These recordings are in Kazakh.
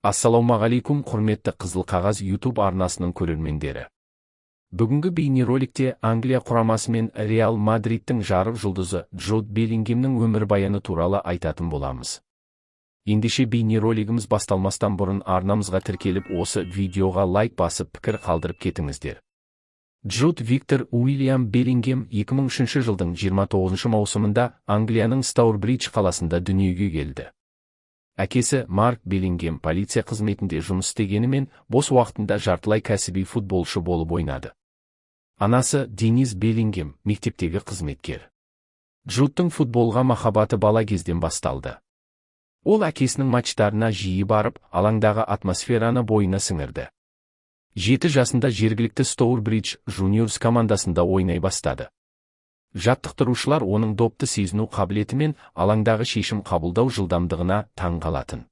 Ассалаумағалейкум, құрметті Қызыл қағаз YouTube арнасының көрермендері. Бүгінгі бейнероликте Англия құрамасы мен Реал Мадридтің жарық жұлдызы Джуд Беллингемнің өмірбаяны туралы айтатын боламыз. Ендеше бейнеролигіміз басталмастан бұрын арнамызға тіркеліп, осы видеоға лайк басып пікір қалдырып кетіңіздер. Джуд Виктор Уильям Беллингем 2003 жылдың 29 маусымында Англияның Стаурбридж қаласында дүниеге келді. Әкесі Марк Беллингем полиция қызметінде жұмыс істегенімен, бос уақытында жартылай кәсіби футболшы болып ойнады. Анасы Денис Беллингем мектептегі қызметкер. Джудтың футболға махаббаты бала кезден басталды. Ол әкесінің матчтарына жиі барып, алаңдағы атмосфераны бойына сіңірді. 7 жасында жергілікті Стаурбридж Juniors командасында ойнай бастады. Жаттықтырушылар оның допты сезіну қабілеті мен алаңдағы шешім қабылдау жылдамдығына таң қалатын.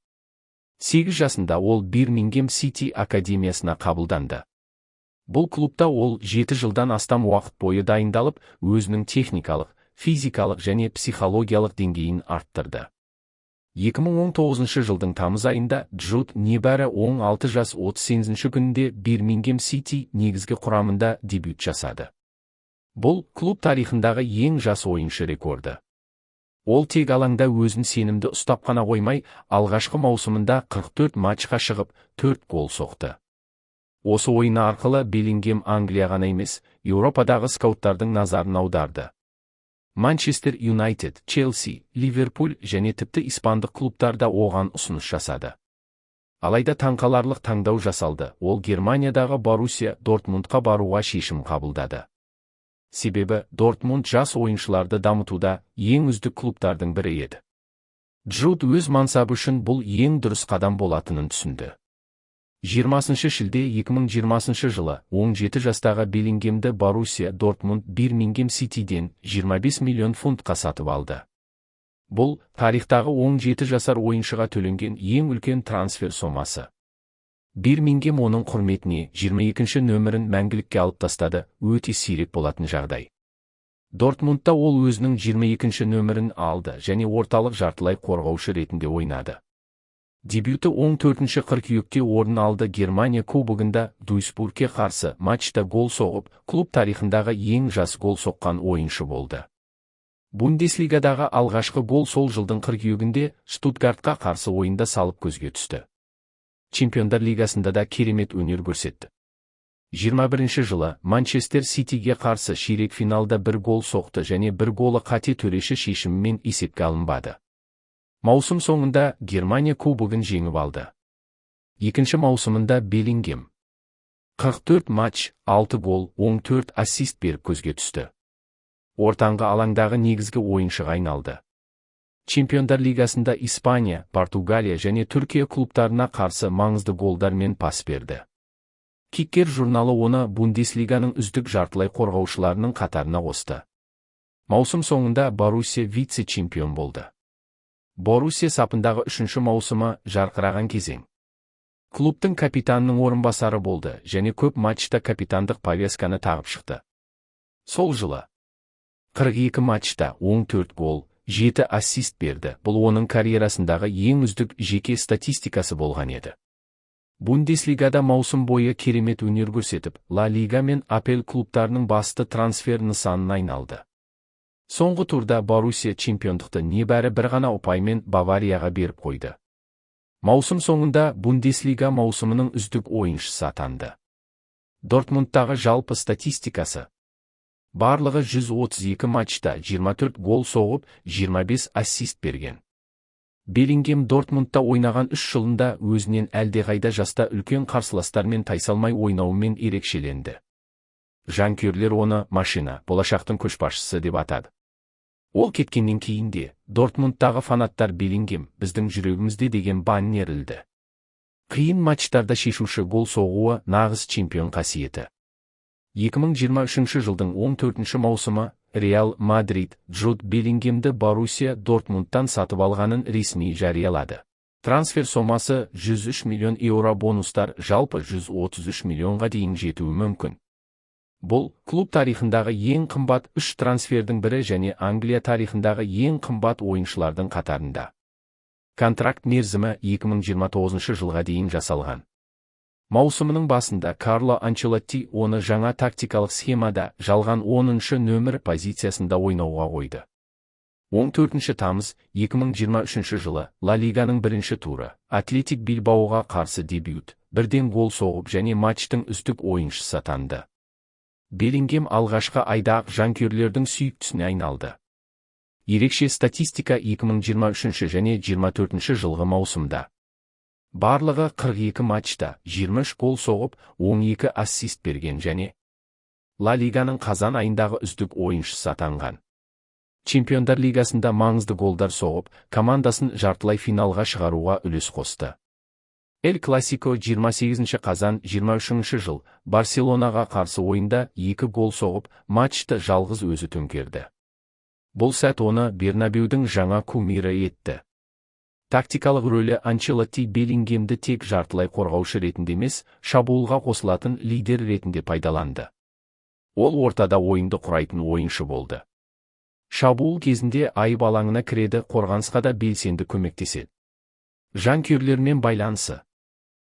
8 жасында ол Бирмингем Сити академиясына қабылданды. Бұл клубта ол 7 жылдан астам уақыт бойы дайындалып, өзінің техникалық, физикалық және психологиялық деңгейін арттырды. 2019 жылдың тамыз айында Джуд небәрі 16 жас 38 күнінде Бирмингем Сити негізгі құрамында дебют жасады. Бұл клуб тарихындағы ең жас ойыншы рекорды. Ол тек алаңда өзін сенімді ұстап қана қоймай, алғашқы маусымында 44 матчқа шығып, 4 гол соқты. Осы ойыны арқылы Беллингем Англия ғана емес, Еуропадағы скауттардың назарын аударды. Манчестер Юнайтед, Челси, Ливерпуль және тіпті испандық клубтарда оған ұсыныс жасады. Алайда таңқаларлық таңдау жасалды. Ол Германиядағы Боруссия Дортмундқа баруға шешім қабылдады. Себебі Дортмунд жас ойыншыларды дамытуда ең үздік клубтардың бірі еді. Джуд өз мансабы үшін бұл ең дұрыс қадам болатынын түсінді. 20 шілде 2020 жылы 17 жастағы Беллингемді Боруссия Дортмунд Бирмингем Ситиден 25 миллион фунтқа сатып алды. Бұл тарихтағы 17 жасар ойыншыға төленген ең үлкен трансфер сомасы. Бирмингем оның құрметіне 22 нөмірін мәңгілікке алып тастады, өте сирек болатын жағдай. Дортмундта ол өзінің 22 нөмірін алды және орталық жартылай қорғаушы ретінде ойнады. Дебюті 14 қыркүйекте орын алды. Германия кубогында Дуйсбургке қарсы матчта гол соғып, клуб тарихындағы ең жас гол соққан ойыншы болды. Бундеслигадағы алғашқы гол сол жылдың қыркүйегінде Штутгартқа қарсы ойында салып көзге түсті. Чемпиондар лигасында да керемет өнер көрсетті. 21 жылы Манчестер Ситиге қарсы ширек финалда 1 гол соқты және 1 голы қате төреші шешімімен есепке алынбады. Маусым соңында Германия кубогын жеңіп алды. Екінші маусымында Беллингем 44 матч, 6 гол, 14 ассист беріп көзге түсті. Ортаңғы алаңдағы негізгі ойыншыға айналды. Чемпиондар лигасында Испания, Португалия және Түркия клубтарына қарсы маңызды голдар мен пас берді. Киккер журналы оны Бундеслиганың үздік жартылай қорғаушыларының қатарына қосты. Маусым соңында Боруссия вице-чемпион болды. Боруссия сапындағы 3-ші маусымы жарқыраған кезең. Клубтың капитанының орынбасары болды және көп матчта капитандық повязканы тағып шықты. Сол жылы 42 матчта 14 гол, 7 ассист берді. Бұл оның карьерасындағы ең үздік жеке статистикасы болған еді. Бундеслигада маусым бойы керемет өнер көрсетіп, Ла Лига мен АПЛ клубтарының басты трансфер нысанына айналды. Соңғы турда Боруссия чемпиондықты небәрі бір ғана ұпаймен Баварияға беріп қойды. Маусым соңында Бундеслига маусымының үздік ойыншысы атанды. Дортмундтағы жалпы статистикасы: барлығы 132 матчта 24 гол соғып, 25 ассист берген. Беллингем Дортмундта ойнаған 3 жылында өзінен әлдеқайда жаста үлкен қарсыластармен тайсалмай ойнауымен ерекшеленді. Жанкүйерлер оны машина, болашақтың көшбасшысы деп атады. Ол кеткеннен кейін де Дортмундтағы фанаттар Беллингем біздің жүрегімізде деген баннер ілді. Қиын матчтарда шешуші гол соғуы нағыз чемпион қасиеті. 2023 жылдың 14 маусымы Реал Мадрид Джуд Беллингемді Боруссия Дортмундтан сатып алғанын ресми жариялады. Трансфер сомасы 103 миллион еуро, бонустар жалпы 133 миллионға дейін жетуі мүмкін. Бұл клуб тарихындағы ең қымбат 3 трансфердің бірі және Англия тарихындағы ең қымбат ойыншылардың қатарында. Контракт мерзімі 2029 жылға дейін жасалған. Маусымының басында Карло Анчелотти оны жаңа тактикалық схемада жалған 10-шы нөмір позициясында ойнауға қойды. 14 тамыз 2023 жылы Ла Лиганың бірінші туры Атлетик Билбаоға қарсы дебют, бірден гол соғып және матчтың үздік ойыншысы атанды. Беллингем алғашқы айда-ақ жанкүйерлердің сүйіктісіне айналды. Ерекше статистика 2023 және 24 жылғы маусымда. Барлығы 42 матчта 23 гол соғып, 12 ассист берген және Ла Лиганың қазан айындағы үздік ойыншысы атанған. Чемпиондар лигасында маңызды голдар соғып, командасын жартылай финалға шығаруға үлес қосты. Эль Класико 28 қазан 23 жыл Барселонаға қарсы ойында 2 гол соғып, матчты жалғыз өзі төңкерді. Бұл сәт оны Бернабеудің жаңа кумирі етті. Тактикалық рөлі Анчелотти Беллингемді тек жартылай қорғаушы ретінде емес, шабуылға қосылатын лидер ретінде пайдаланды. Ол ортада ойынды құрайтын ойыншы болды. Шабуыл кезінде айып алаңына кіреді, қорғанысқа да белсенді көмектеседі. Жанкүйерлермен байланысы.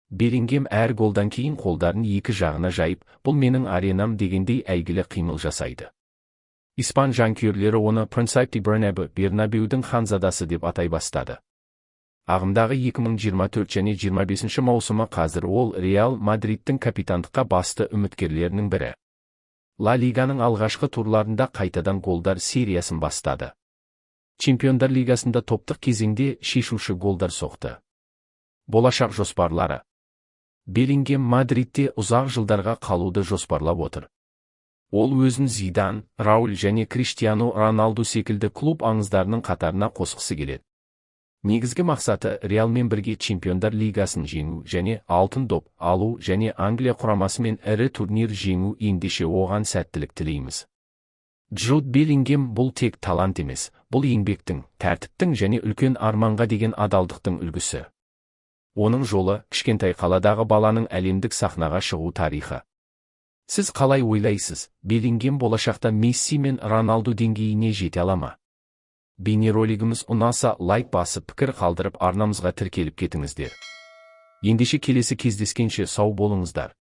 Беллингем әр голдан кейін қолдарын екі жағына жайып, бұл менің аренам дегендей әйгілі қимыл жасайды. Испан жанкүйерлері оны Príncipe de Бернабеудің ханзадасы деп атай бастады. Ағымдағы 2024 және 25 маусымы қазір ол Реал Мадридтің капитандыққа басты үміткерлерінің бірі. Ла Лиганың алғашқы турларында қайтадан голдар сериясын бастады. Чемпиондар лигасында топтық кезеңде шешуші голдар соқты. Болашақ жоспарлары. Беллингем Мадридте ұзақ жылдарға қалуды жоспарлап отыр. Ол өзін Зидан, Рауль және Криштиану Роналду секілді клуб аңыздарының қатарына қосқысы келеді. Негізгі мақсаты Реалмен бірге Чемпиондар лигасын жеңу және алтын доп алу және Англия құрамасымен ірі турнир жеңу, ендеше оған сәттілік тілейміз. Джуд Беллингем бұл тек талант емес, бұл еңбектің, тәртіптің және үлкен арманға деген адалдықтың үлгісі. Оның жолы кішкентай қаладағы баланың әлемдік сахнаға шығу тарихы. Сіз қалай ойлайсыз, Беллингем болашақта Месси мен Роналду деңгейіне жете ала ма? Бейнеролигіміз ұнаса лайк басып пікір қалдырып арнамызға тіркеліп кетіңіздер. Ендеше келесі кездескенше сау болыңыздар.